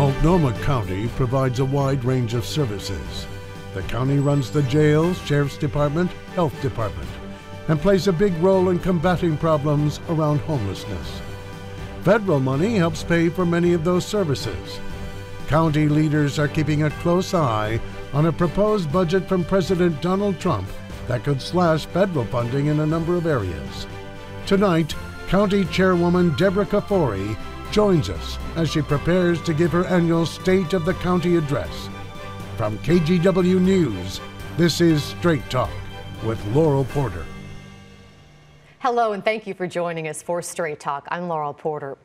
Multnomah County provides a wide range of services. The county runs the jails, sheriff's department, health department, and plays a big role in combating problems around homelessness. Federal money helps pay for many of those services. County leaders are keeping a close eye on a proposed budget from President Donald Trump that could slash federal funding in a number of areas. Tonight, County Chairwoman Deborah Kafoury joins us as she prepares to give her annual State of the County address. From KGW News, this is Straight Talk with Laurel Porter. Hello, and thank you for joining us for Straight Talk. I'm Laurel Porter.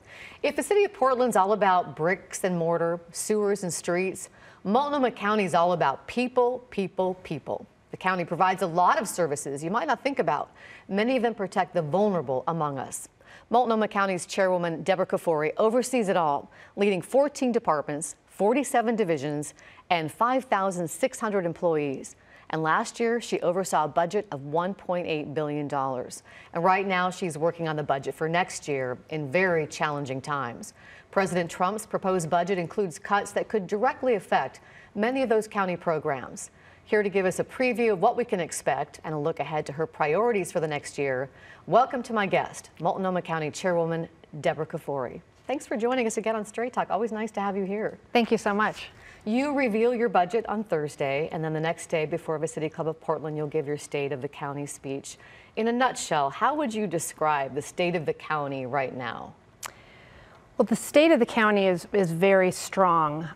If the city of Portland's all about bricks and mortar, sewers and streets, Multnomah County is all about people, people, people. The county provides a lot of services you might not think about. Many of them protect the vulnerable among us. Multnomah County's Chairwoman Deborah Kafoury oversees it all, leading 14 departments, 47 divisions, and 5,600 employees. And last year, she oversaw a budget of $1.8 billion. And right now, she's working on the budget for next year in very challenging times. President Trump's proposed budget includes cuts that could directly affect many of those county programs. Here to give us a preview of what we can expect and a look ahead to her priorities for the next year, welcome to my guest, Multnomah County Chairwoman Deborah Kafoury. Thanks for joining us again on Straight Talk. Always nice to have you here. Thank you so much. You reveal your budget on Thursday, and then the next day before the City Club of Portland, you'll give your State of the County speech. In a nutshell, how would you describe the state of the county right now? Well, the state of the county is very strong.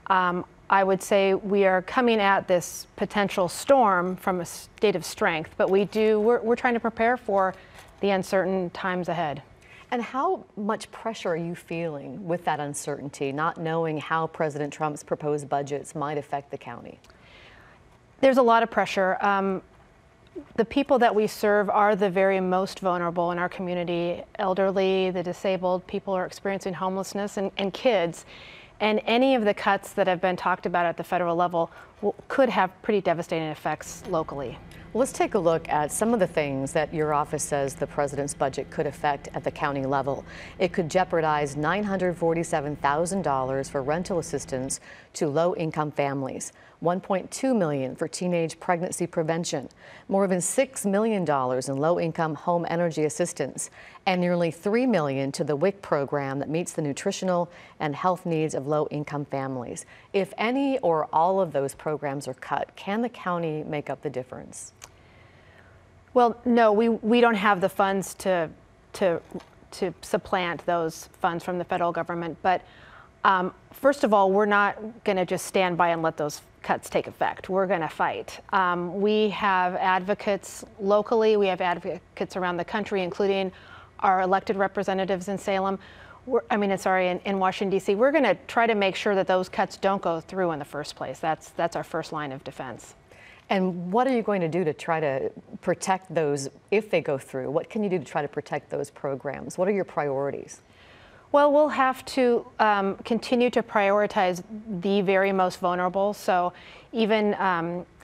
I would say we are coming at this potential storm from a state of strength, but we're trying to prepare for the uncertain times ahead. And how much pressure are you feeling with that uncertainty, not knowing how President Trump's proposed budgets might affect the county? There's a lot of pressure. The people that we serve are the very most vulnerable in our community: elderly, the disabled, people who are experiencing homelessness, and kids. And any of the cuts that have been talked about at the federal level could have pretty devastating effects locally. Let's take a look at some of the things that your office says the president's budget could affect at the county level. It could jeopardize $947,000 for rental assistance to low-income families, $1.2 million for teenage pregnancy prevention, more than $6 million in low-income home energy assistance, and nearly $3 million to the WIC program that meets the nutritional and health needs of low-income families. If any or all of those programs are cut, can the county make up the difference? Well, no, we don't have the funds to supplant those funds from the federal government. But first of all, we're not going to just stand by and let those cuts take effect. We're going to fight. We have advocates locally. We have advocates around the country, including our elected representatives in Salem. In Washington, D.C. We're going to try to make sure that those cuts don't go through in the first place. That's our first line of defense. And what are you going to do to try to protect those if they go through? What can you do to try to protect those programs? What are your priorities? Well, we'll have to continue to prioritize the very most vulnerable. So even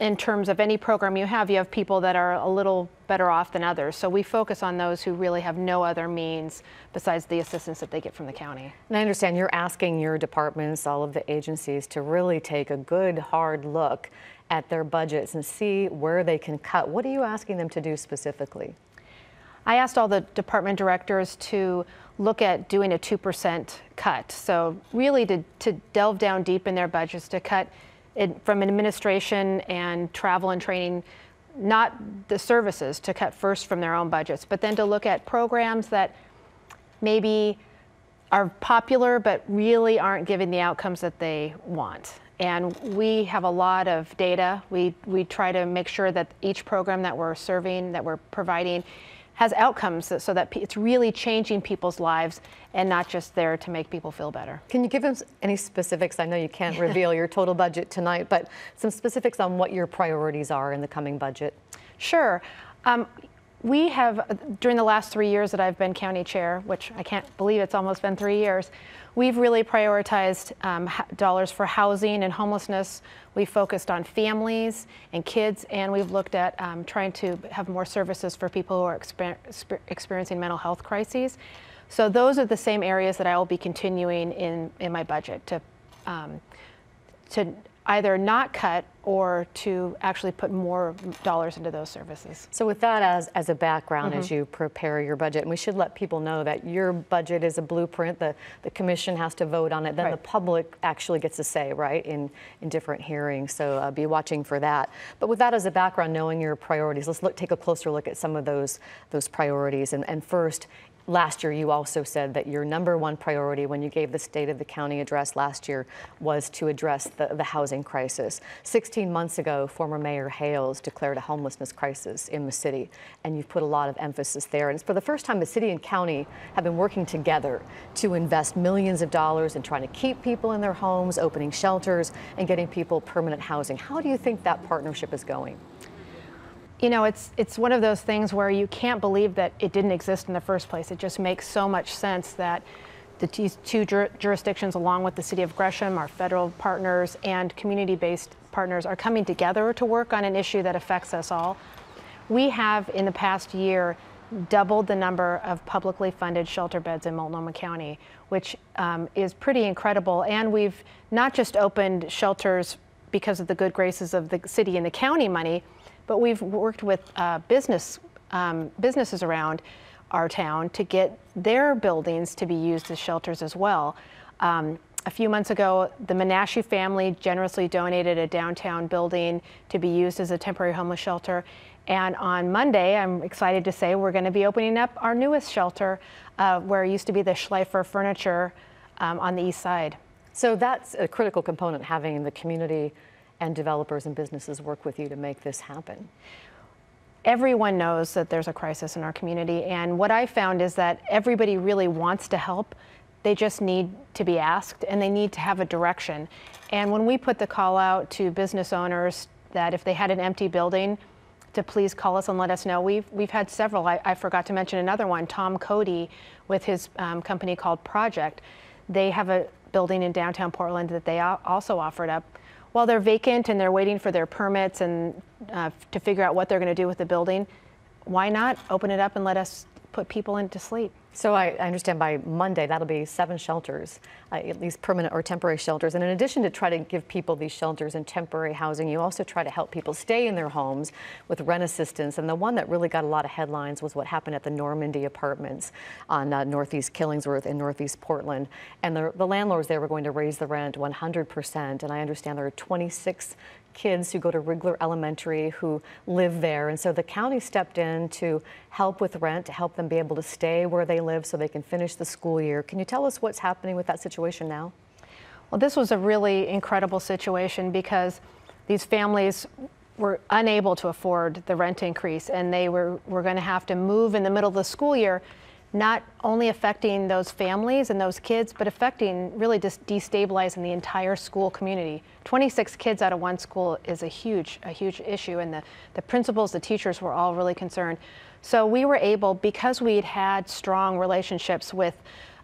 in terms of any program you have people that are a little better off than others. So we focus on those who really have no other means besides the assistance that they get from the county. And I understand you're asking your departments, all of the agencies, to really take a good, hard look at their budgets and see where they can cut. What are you asking them to do specifically? I asked all the department directors to look at doing a 2% cut. So really to delve down deep in their budgets, to cut it from administration and travel and training, not the services, to cut first from their own budgets, but then to look at programs that maybe are popular but really aren't giving the outcomes that they want. And we have a lot of data. We try to make sure that each program that we're serving, that we're providing, has outcomes so that it's really changing people's lives and not just there to make people feel better. Can you give us any specifics? I know you can't reveal your total budget tonight, but some specifics on what your priorities are in the coming budget. Sure. We have, during the last 3 years that I've been county chair, which I can't believe it's almost been 3 years, we've really prioritized dollars for housing and homelessness. We focused on families and kids, and we've looked at trying to have more services for people who are experiencing mental health crises. So those are the same areas that I will be continuing in my budget, to to either not cut or to actually put more dollars into those services. So with that as a background, as you prepare your budget, and we should let people know that your budget is a blueprint, the commission has to vote on it, then the public actually gets a say, right, in different hearings, so be watching for that. But with that as a background, knowing your priorities, let's take a closer look at some of those priorities. And first, last year, you also said that your #1 priority when you gave the State of the County address last year was to address the housing crisis. 16 months ago, former Mayor Hales declared a homelessness crisis in the city, and you've put a lot of emphasis there. And it's for the first time the city and county have been working together to invest millions of dollars in trying to keep people in their homes, opening shelters, and getting people permanent housing. How do you think that partnership is going? You know, it's one of those things where you can't believe that it didn't exist in the first place. It just makes so much sense that the two jurisdictions, along with the City of Gresham, our federal partners, and community-based partners, are coming together to work on an issue that affects us all. We have, in the past year, doubled the number of publicly funded shelter beds in Multnomah County, which is pretty incredible. And we've not just opened shelters because of the good graces of the city and the county money, but we've worked with businesses around our town to get their buildings to be used as shelters as well. A few months ago, the Menashe family generously donated a downtown building to be used as a temporary homeless shelter. And on Monday, I'm excited to say we're going to be opening up our newest shelter where it used to be the Schleifer Furniture on the east side. So that's a critical component, having the community and developers and businesses work with you to make this happen. Everyone knows that there's a crisis in our community, and what I found is that everybody really wants to help. They just need to be asked, and they need to have a direction. And when we put the call out to business owners that if they had an empty building, to please call us and let us know. We've had several. I forgot to mention another one, Tom Cody with his company called Project. They have a building in downtown Portland that they also offered up. While they're vacant and they're waiting for their permits and to figure out what they're going to do with the building, why not open it up and let us put people into sleep? So I understand by Monday that'll be 7 shelters, at least permanent or temporary shelters. And in addition to try to give people these shelters and temporary housing, you also try to help people stay in their homes with rent assistance. And the one that really got a lot of headlines was what happened at the Normandy Apartments on Northeast Killingsworth in Northeast Portland. And the landlords there were going to raise the rent 100%. And I understand there are 26 kids who go to Rigler Elementary who live there. And so the county stepped in to help with rent, to help them be able to stay where they live so they can finish the school year. Can you tell us what's happening with that situation now? Well, this was a really incredible situation because these families were unable to afford the rent increase, and they were going to have to move in the middle of the school year, not only affecting those families and those kids, but affecting, really just destabilizing the entire school community. 26 kids out of one school is a huge issue, and the principals, the teachers were all really concerned. So we were able, because we had strong relationships with,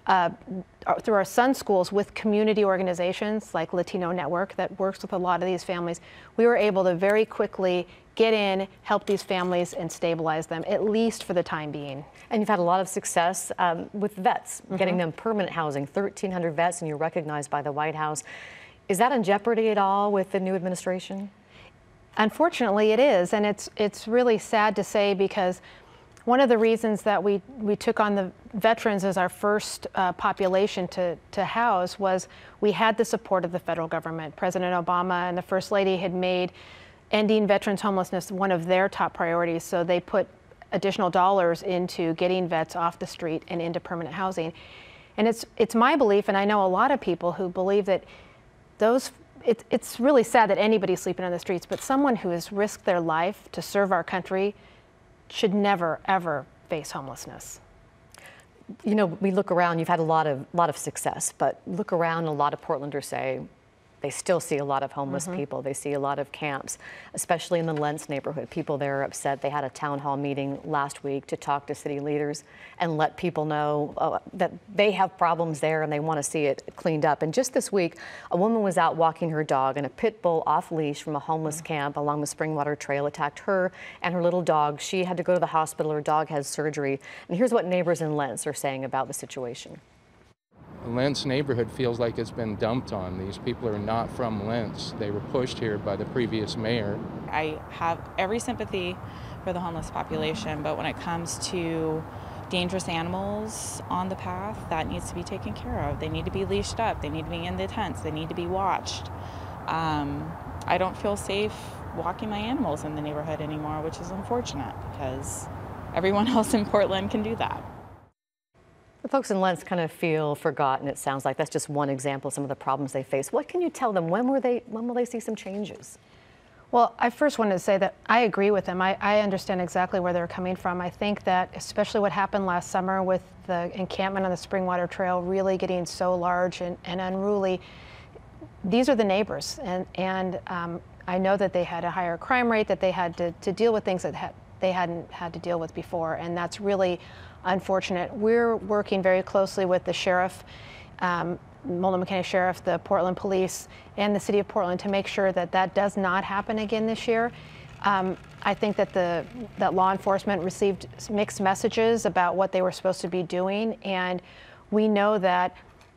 through our son schools with community organizations like Latino Network that works with a lot of these families, we were able to very quickly get in, help these families, and stabilize them, at least for the time being. And you've had a lot of success with vets, getting them permanent housing, 1,300 vets, and you're recognized by the White House. Is that in jeopardy at all with the new administration? Unfortunately, it is, and it's really sad to say, because one of the reasons that we took on the veterans as our first population to house was we had the support of the federal government. President Obama and the First Lady had made ending veterans homelessness one of their top priorities, so they put additional dollars into getting vets off the street and into permanent housing. And it's my belief, and I know a lot of people who believe that it's really sad that anybody's sleeping on the streets, but someone who has risked their life to serve our country should never, ever face homelessness. You know, we look around, you've had a lot of success, but look around, a lot of Portlanders say they still see a lot of homeless people. They see a lot of camps, especially in the Lentz neighborhood. People there are upset. They had a town hall meeting last week to talk to city leaders and let people know that they have problems there and they want to see it cleaned up. And just this week, a woman was out walking her dog and a pit bull off leash from a homeless camp along the Springwater Trail attacked her and her little dog. She had to go to the hospital. Her dog has surgery. And here's what neighbors in Lentz are saying about the situation. Lentz neighborhood feels like it's been dumped on. These people are not from Lentz. They were pushed here by the previous mayor. I have every sympathy for the homeless population, but when it comes to dangerous animals on the path, that needs to be taken care of. They need to be leashed up. They need to be in the tents. They need to be watched. I don't feel safe walking my animals in the neighborhood anymore, which is unfortunate because everyone else in Portland can do that. The folks in Lentz kind of feel forgotten, it sounds like. That's just one example of some of the problems they face. What can you tell them? When will they see some changes? Well, I first wanted to say that I agree with them. I understand exactly where they're coming from. I think that especially what happened last summer with the encampment on the Springwater Trail really getting so large and unruly, these are the neighbors. And I know that they had a higher crime rate, that they had to deal with things that they hadn't had to deal with before. And that's really unfortunate. We're working very closely with the sheriff, Multnomah County Sheriff, the Portland Police, and the City of Portland to make sure that that does not happen again this year. I think that that law enforcement received mixed messages about what they were supposed to be doing, and we know that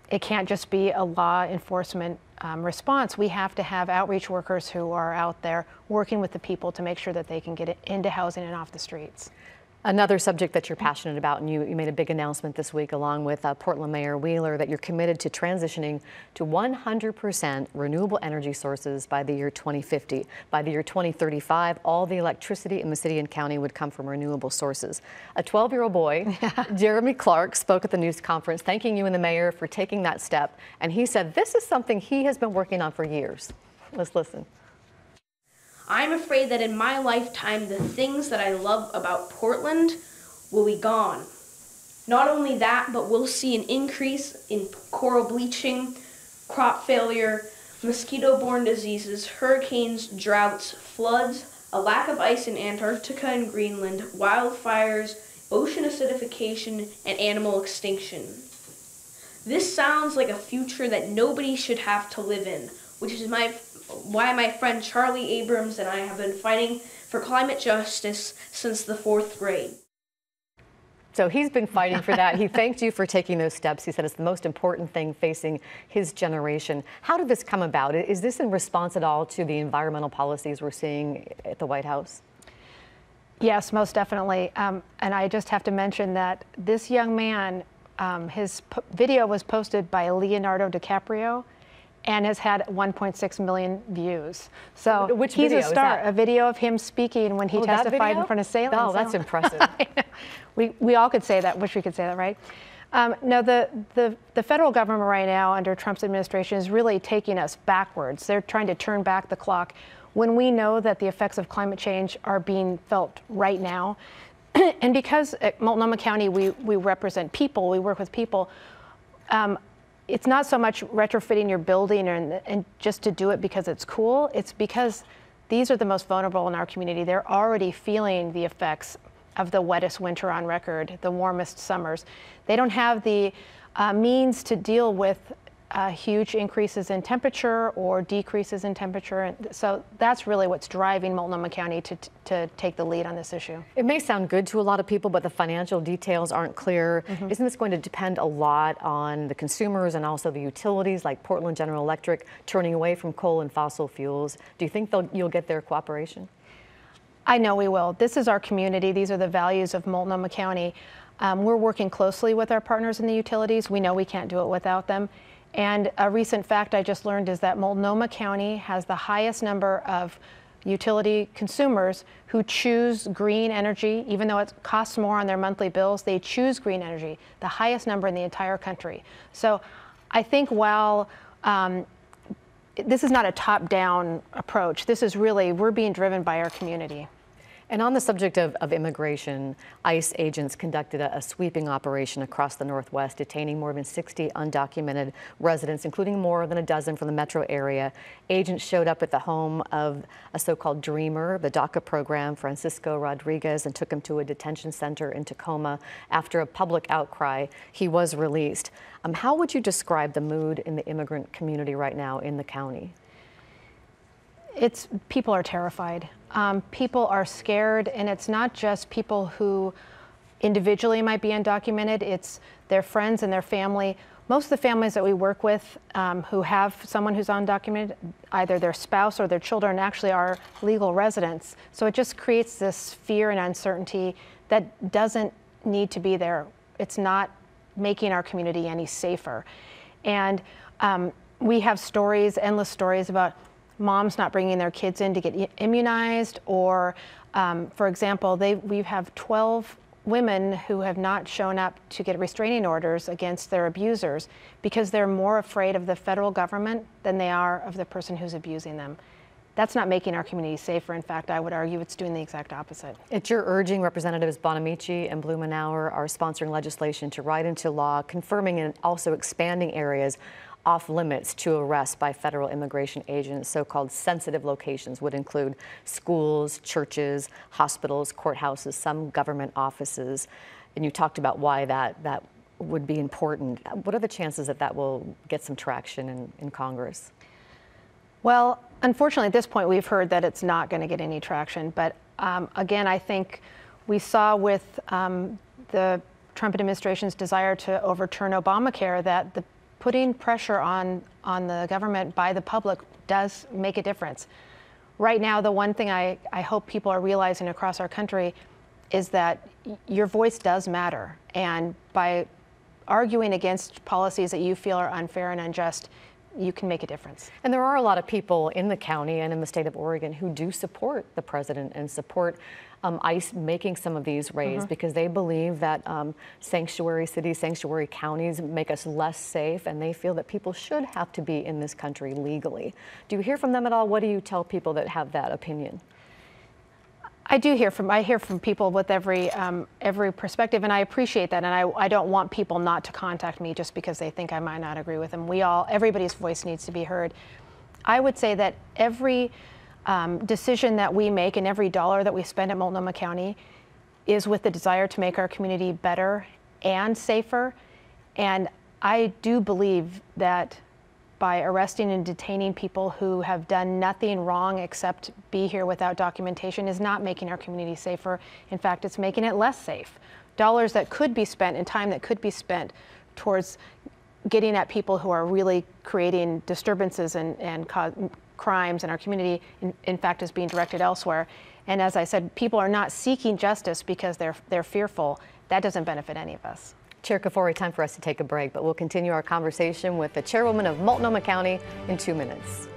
it can't just be a law enforcement response. We have to have outreach workers who are out there working with the people to make sure that they can get into housing and off the streets. Another subject that you're passionate about, and you made a big announcement this week along with Portland Mayor Wheeler, that you're committed to transitioning to 100% renewable energy sources by the year 2050. By the year 2035, all the electricity in the city and county would come from renewable sources. A 12-year-old boy, Jeremy Clark, spoke at the news conference thanking you and the mayor for taking that step, and he said this is something he has been working on for years. Let's listen. I'm afraid that in my lifetime, the things that I love about Portland will be gone. Not only that, but we'll see an increase in coral bleaching, crop failure, mosquito-borne diseases, hurricanes, droughts, floods, a lack of ice in Antarctica and Greenland, wildfires, ocean acidification, and animal extinction. This sounds like a future that nobody should have to live in, which is why my friend Charlie Abrams and I have been fighting for climate justice since the 4th grade. So he's been fighting for that. He thanked you for taking those steps. He said it's the most important thing facing his generation. How did this come about? Is this in response at all to the environmental policies we're seeing at the White House? Yes, most definitely. And I just have to mention that this young man, his video was posted by Leonardo DiCaprio and has had 1.6 million views. So which he's video a star. is that? A video of him speaking when he testified in front of Salem. Oh, that's impressive. We all could say that. Wish we could say that, right? No, the federal government right now under Trump's administration is really taking us backwards. They're trying to turn back the clock when we know that the effects of climate change are being felt right now. And because at Multnomah County we represent people, we work with people, it's not so much retrofitting your building and just to do it because it's cool. It's because these are the most vulnerable in our community. They're already feeling the effects of the wettest winter on record, the warmest summers. They don't have the means to deal with huge increases in temperature or decreases in temperature. And so that's really what's driving Multnomah County to take the lead on this issue. It may sound good to a lot of people, but the financial details aren't clear. Isn't this going to depend a lot on the consumers and also the utilities like Portland General Electric turning away from coal and fossil fuels? Do you think you'll get their cooperation? I know we will. This is our community. These are the values of Multnomah County. We're working closely with our partners in the utilities. We know we can't do it without them. And a recent fact I just learned is that Multnomah County has the highest number of utility consumers who choose green energy. Even though it costs more on their monthly bills, they choose green energy, the highest number in the entire country. So I think while this is not a top-down approach, this is really, we're being driven by our community. And on the subject of immigration, ICE agents conducted a sweeping operation across the Northwest, detaining more than 60 undocumented residents, including more than a dozen from the metro area. Agents showed up at the home of a so-called dreamer, the DACA program, Francisco Rodriguez, and took him to a detention center in Tacoma. After a public outcry, he was released. How would you describe the mood in the immigrant community right now in the county? People are terrified. People are scared, and it's not just people who individually might be undocumented, it's their friends and their family. Most of the families that we work with who have someone who's undocumented, either their spouse or their children, actually are legal residents. So it just creates this fear and uncertainty that doesn't need to be there. It's not making our community any safer. And we have stories, endless stories about moms not bringing their kids in to get immunized, or for example, we have 12 women who have not shown up to get restraining orders against their abusers because they're more afraid of the federal government than they are of the person who's abusing them. That's not making our community safer. In fact, I would argue it's doing the exact opposite. At your urging, Representatives Bonamici and Blumenauer are sponsoring legislation to write into law, confirming and also expanding areas off limits to arrest by federal immigration agents. So-called sensitive locations would include schools, churches, hospitals, courthouses, some government offices. And you talked about why that would be important. What are the chances that will get some traction in Congress? Well, unfortunately, at this point, we've heard that it's not going to get any traction. But again, I think we saw with the Trump administration's desire to overturn Obamacare that putting pressure on the government by the public does make a difference. Right now, the one thing I hope people are realizing across our country is that your voice does matter. And by arguing against policies that you feel are unfair and unjust, you can make a difference. And there are a lot of people in the county and in the state of Oregon who do support the president and support ICE making some of these raids because they believe that sanctuary cities, sanctuary counties make us less safe, and they feel that people should have to be in this country legally. Do you hear from them at all? What do you tell people that have that opinion? I hear from people with every perspective, and I appreciate that. And I don't want people not to contact me just because they think I might not agree with them. Everybody's voice needs to be heard. I would say that every decision that we make and every dollar that we spend at Multnomah County is with the desire to make our community better and safer. And I do believe that by arresting and detaining people who have done nothing wrong except be here without documentation is not making our community safer. In fact, it's making it less safe. Dollars that could be spent and time that could be spent towards getting at people who are really creating disturbances and crimes in our community, in fact, is being directed elsewhere. And as I said, people are not seeking justice because they're fearful. That doesn't benefit any of us. Chair Kafoury, time for us to take a break, but we'll continue our conversation with the chairwoman of Multnomah County in 2 minutes.